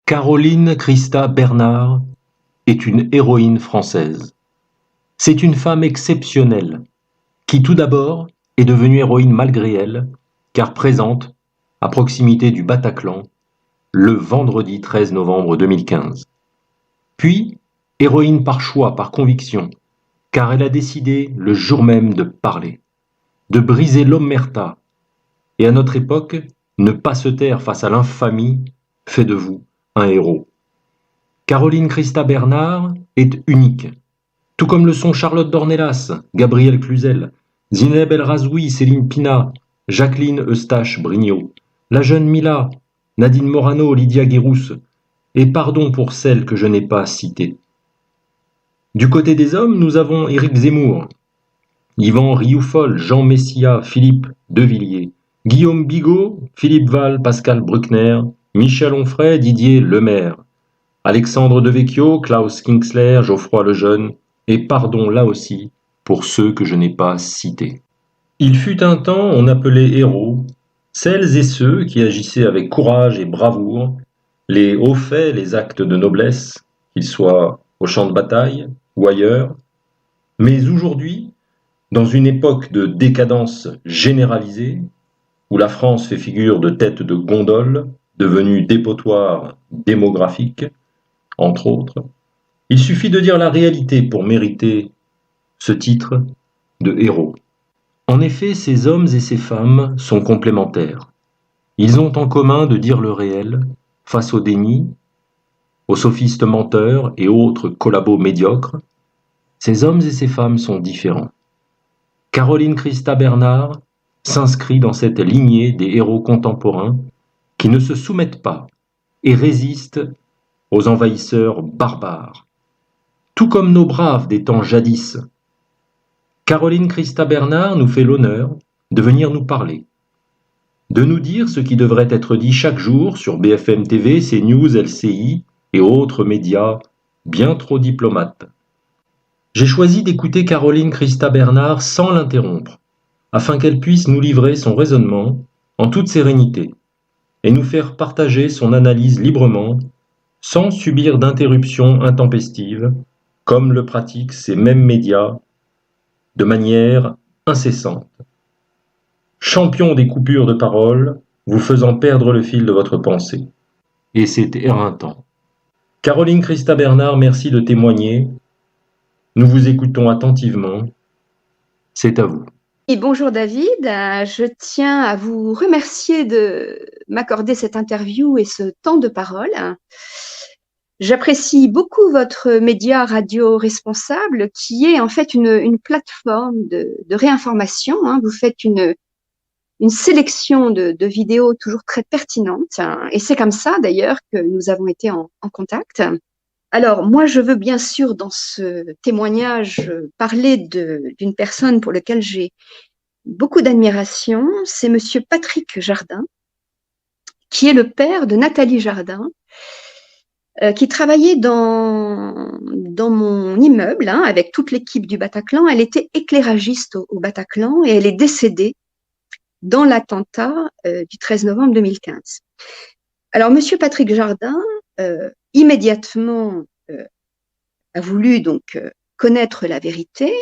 Caroline Christa Bernard est une héroïne française. C'est une femme exceptionnelle, qui tout d'abord est devenue héroïne malgré elle, car présente, à proximité du Bataclan, le vendredi 13 novembre 2015. Puis, héroïne par choix, par conviction, car elle a décidé le jour même de parler, de briser l'omerta, et à notre époque, ne pas se taire face à l'infamie fait de vous un héros. Caroline Christa Bernard est unique, tout comme le sont Charlotte Dornelas, Gabrielle Cluzel, Zineb El Razoui, Céline Pina, Jacqueline Eustache-Brignot, la jeune Mila, Nadine Morano, Lydia Guérousse, et pardon pour celles que je n'ai pas citées. Du côté des hommes, nous avons Éric Zemmour, Yvan Rioufol, Jean Messia, Philippe Devilliers, Guillaume Bigot, Philippe Val, Pascal Bruckner, Michel Onfray, Didier Lemaire, Alexandre Devecchio, Klaus Kinxler, Geoffroy Lejeune, et pardon là aussi pour ceux que je n'ai pas cités. Il fut un temps, on appelait héros celles et ceux qui agissaient avec courage et bravoure, les hauts faits, les actes de noblesse, qu'ils soient au champ de bataille ou ailleurs. Mais aujourd'hui, dans une époque de décadence généralisée, où la France fait figure de tête de gondole, devenue dépotoir démographique, entre autres, il suffit de dire la réalité pour mériter ce titre de héros. En effet, ces hommes et ces femmes sont complémentaires. Ils ont en commun de dire le réel face au déni, aux sophistes menteurs et autres collabos médiocres. Ces hommes et ces femmes sont différents. Caroline Christa Bernard s'inscrit dans cette lignée des héros contemporains qui ne se soumettent pas et résistent aux envahisseurs barbares. Tout comme nos braves des temps jadis. Caroline Christa Bernard nous fait l'honneur de venir nous parler, de nous dire ce qui devrait être dit chaque jour sur BFM TV, CNews, LCI et autres médias bien trop diplomates. J'ai choisi d'écouter Caroline Christa Bernard sans l'interrompre, afin qu'elle puisse nous livrer son raisonnement en toute sérénité et nous faire partager son analyse librement, sans subir d'interruptions intempestives, comme le pratiquent ces mêmes médias, de manière incessante. Champion des coupures de parole, vous faisant perdre le fil de votre pensée. Et c'est éreintant. Caroline Christa Bernard, merci de témoigner. Nous vous écoutons attentivement. C'est à vous. Et bonjour David, je tiens à vous remercier de m'accorder cette interview et ce temps de parole. J'apprécie beaucoup votre média radio responsable qui est en fait une plateforme de réinformation. Vous faites une sélection de vidéos toujours très pertinentes et c'est comme ça d'ailleurs que nous avons été en contact. Alors, moi, je veux bien sûr, dans ce témoignage, parler d'une personne pour laquelle j'ai beaucoup d'admiration. C'est Monsieur Patrick Jardin, qui est le père de Nathalie Jardin, qui travaillait dans mon immeuble avec toute l'équipe du Bataclan. Elle était éclairagiste au Bataclan et elle est décédée dans l'attentat du 13 novembre 2015. Alors, Monsieur Patrick Jardin, immédiatement a voulu donc connaître la vérité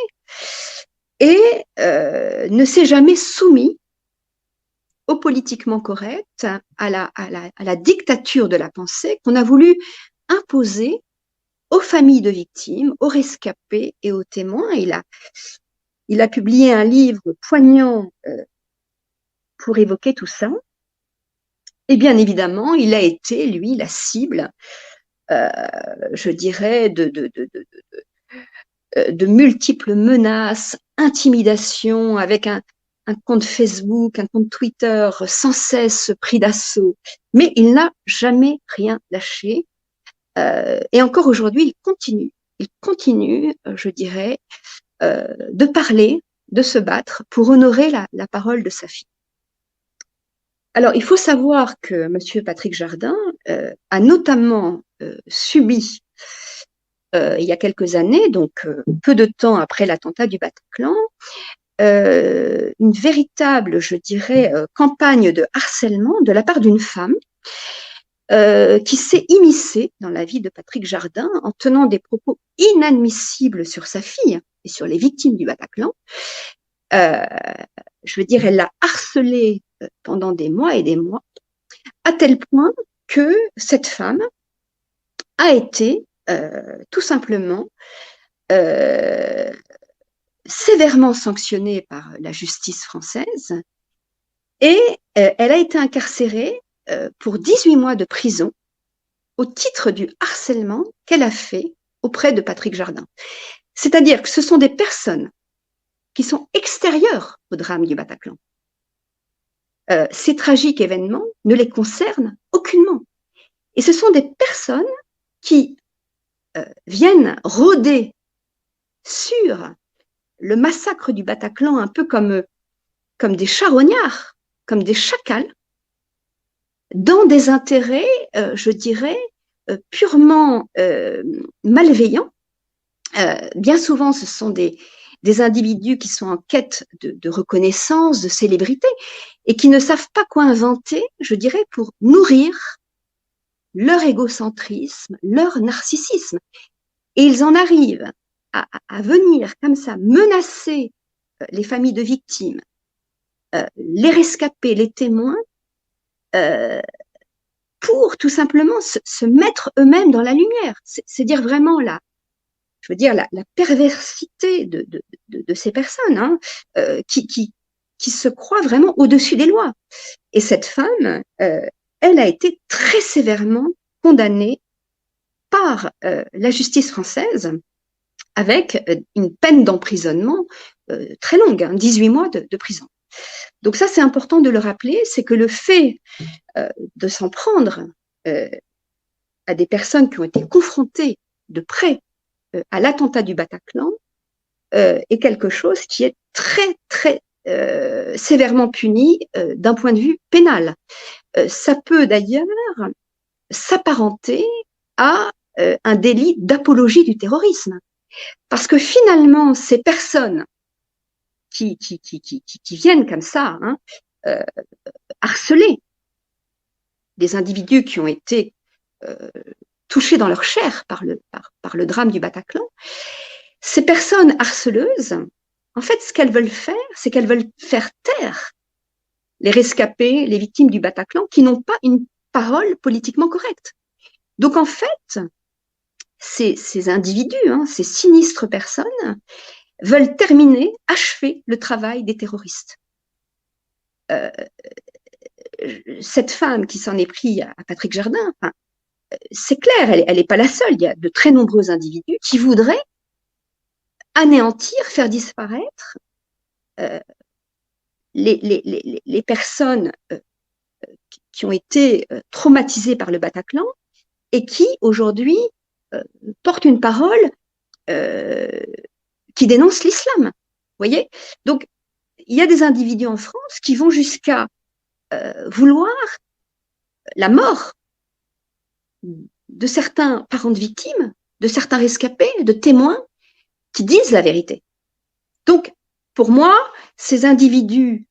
et ne s'est jamais soumis au politiquement correct, à la dictature de la pensée qu'on a voulu imposer aux familles de victimes, aux rescapés et aux témoins. Il a publié un livre poignant pour évoquer tout ça. Et bien évidemment, il a été, lui, la cible je dirais, de multiples menaces, intimidations, avec un compte Facebook, un compte Twitter sans cesse pris d'assaut. Mais il n'a jamais rien lâché. Et encore aujourd'hui, il continue, je dirais, de parler, de se battre pour honorer la parole de sa fille. Alors, il faut savoir que Monsieur Patrick Jardin a notamment subi, il y a quelques années, donc peu de temps après l'attentat du Bataclan, une véritable, je dirais, campagne de harcèlement de la part d'une femme qui s'est immiscé dans la vie de Patrick Jardin en tenant des propos inadmissibles sur sa fille et sur les victimes du Bataclan. Je veux dire, elle l'a harcelé pendant des mois et des mois, à tel point que cette femme a été tout simplement sévèrement sanctionnée par la justice française et elle a été incarcérée pour 18 mois de prison au titre du harcèlement qu'elle a fait auprès de Patrick Jardin. C'est-à-dire que ce sont des personnes qui sont extérieures au drame du Bataclan. Ces tragiques événements ne les concernent aucunement. Et ce sont des personnes qui viennent rôder sur le massacre du Bataclan un peu comme des charognards, comme des chacals, dans des intérêts, je dirais, purement malveillants. Bien souvent, ce sont des individus qui sont en quête de reconnaissance, de célébrité, et qui ne savent pas quoi inventer, je dirais, pour nourrir leur égocentrisme, leur narcissisme. Et ils en arrivent à venir comme ça menacer les familles de victimes, les rescapés, les témoins, pour tout simplement se mettre eux-mêmes dans la lumière. C'est dire vraiment la perversité de ces personnes, hein, qui se croient vraiment au-dessus des lois. Et cette femme, elle a été très sévèrement condamnée par la justice française avec une peine d'emprisonnement très longue, hein, 18 mois de prison. Donc ça, c'est important de le rappeler, c'est que le fait de s'en prendre à des personnes qui ont été confrontées de près à l'attentat du Bataclan est quelque chose qui est très, très sévèrement puni d'un point de vue pénal. Ça peut d'ailleurs s'apparenter à un délit d'apologie du terrorisme. Parce que finalement, ces personnes qui viennent comme ça, hein, harceler des individus qui ont été touchés dans leur chair par le drame du Bataclan, ces personnes harceleuses, en fait, ce qu'elles veulent faire, c'est qu'elles veulent faire taire les rescapés, les victimes du Bataclan, qui n'ont pas une parole politiquement correcte. Donc, en fait, ces individus, hein, ces sinistres personnes, veulent terminer, achever le travail des terroristes. Cette femme qui s'en est pris à Patrick Jardin, enfin, c'est clair, elle n'est pas la seule. Il y a de très nombreux individus qui voudraient anéantir, faire disparaître les personnes qui ont été traumatisées par le Bataclan et qui, aujourd'hui, portent une parole qui dénonce l'islam. Vous voyez ? Donc, il y a des individus en France qui vont jusqu'à vouloir la mort de certains parents de victimes, de certains rescapés, de témoins qui disent la vérité. Donc, pour moi, ces individus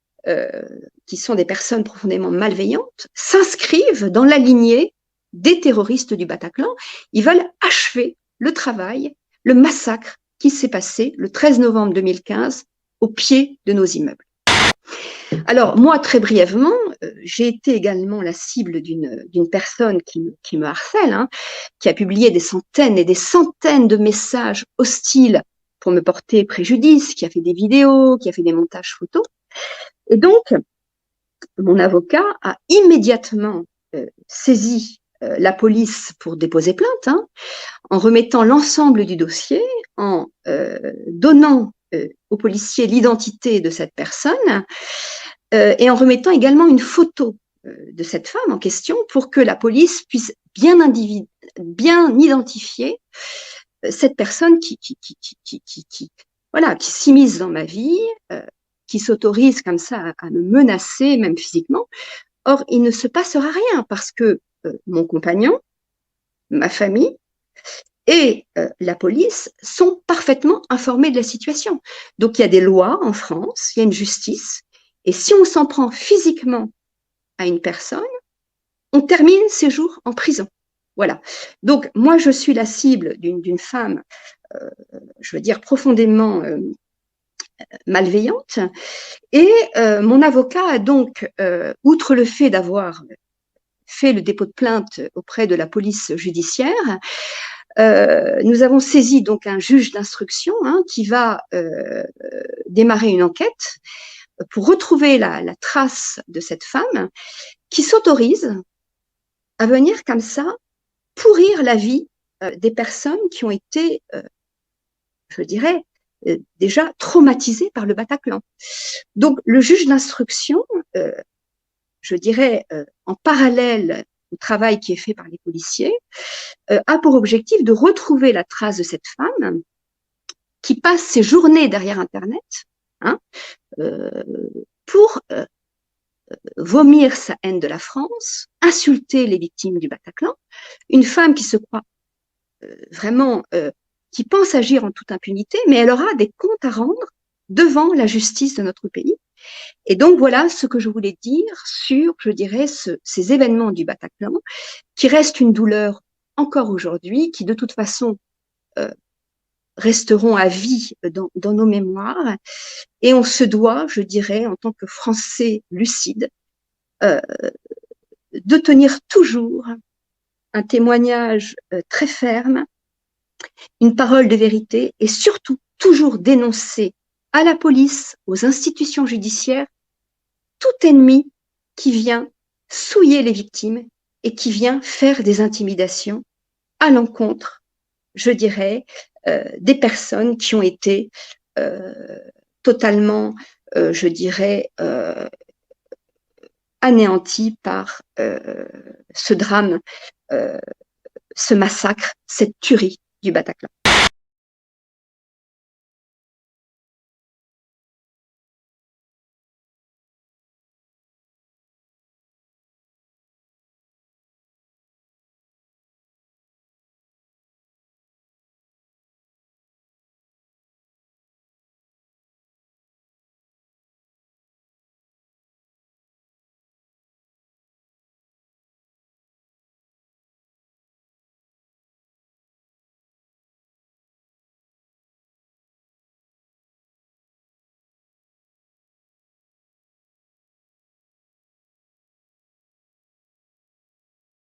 qui sont des personnes profondément malveillantes s'inscrivent dans la lignée des terroristes du Bataclan. Ils veulent achever le travail, le massacre qui s'est passé le 13 novembre 2015 au pied de nos immeubles. Alors, moi, très brièvement, j'ai été également la cible d'une personne qui me harcèle, hein, qui a publié des centaines et des centaines de messages hostiles pour me porter préjudice, qui a fait des vidéos, qui a fait des montages photos. Et donc, mon avocat a immédiatement saisi la police pour déposer plainte, hein, en remettant l'ensemble du dossier, en donnant aux policiers l'identité de cette personne et en remettant également une photo de cette femme en question pour que la police puisse bien identifier cette personne qui s'immisce dans ma vie, qui s'autorise comme ça à me menacer, même physiquement. Or, il ne se passera rien parce que mon compagnon, ma famille et la police sont parfaitement informés de la situation. Donc, il y a des lois en France, il y a une justice, et si on s'en prend physiquement à une personne, on termine ses jours en prison. Voilà. Donc, moi, je suis la cible d'une femme, je veux dire, profondément malveillante. Et mon avocat a donc, outre le fait d'avoir fait le dépôt de plainte auprès de la police judiciaire, nous avons saisi donc un juge d'instruction qui va démarrer une enquête pour retrouver la trace de cette femme qui s'autorise à venir comme ça pourrir la vie des personnes qui ont été, je dirais, déjà traumatisées par le Bataclan. Donc, le juge d'instruction, je dirais, en parallèle au travail qui est fait par les policiers, a pour objectif de retrouver la trace de cette femme qui passe ses journées derrière Internet pour vomir sa haine de la France, insulter les victimes du Bataclan, une femme qui se croit vraiment, qui pense agir en toute impunité, mais elle aura des comptes à rendre devant la justice de notre pays. Et donc voilà ce que je voulais dire sur, je dirais, ces événements du Bataclan, qui restent une douleur encore aujourd'hui, qui de toute façon resteront à vie dans nos mémoires. Et on se doit, je dirais, en tant que Français lucides, de tenir toujours un témoignage très ferme, une parole de vérité et surtout toujours dénoncer à la police, aux institutions judiciaires, tout ennemi qui vient souiller les victimes et qui vient faire des intimidations à l'encontre, je dirais, des personnes qui ont été totalement, je dirais, anéanties par ce drame, ce massacre, cette tuerie du Bataclan.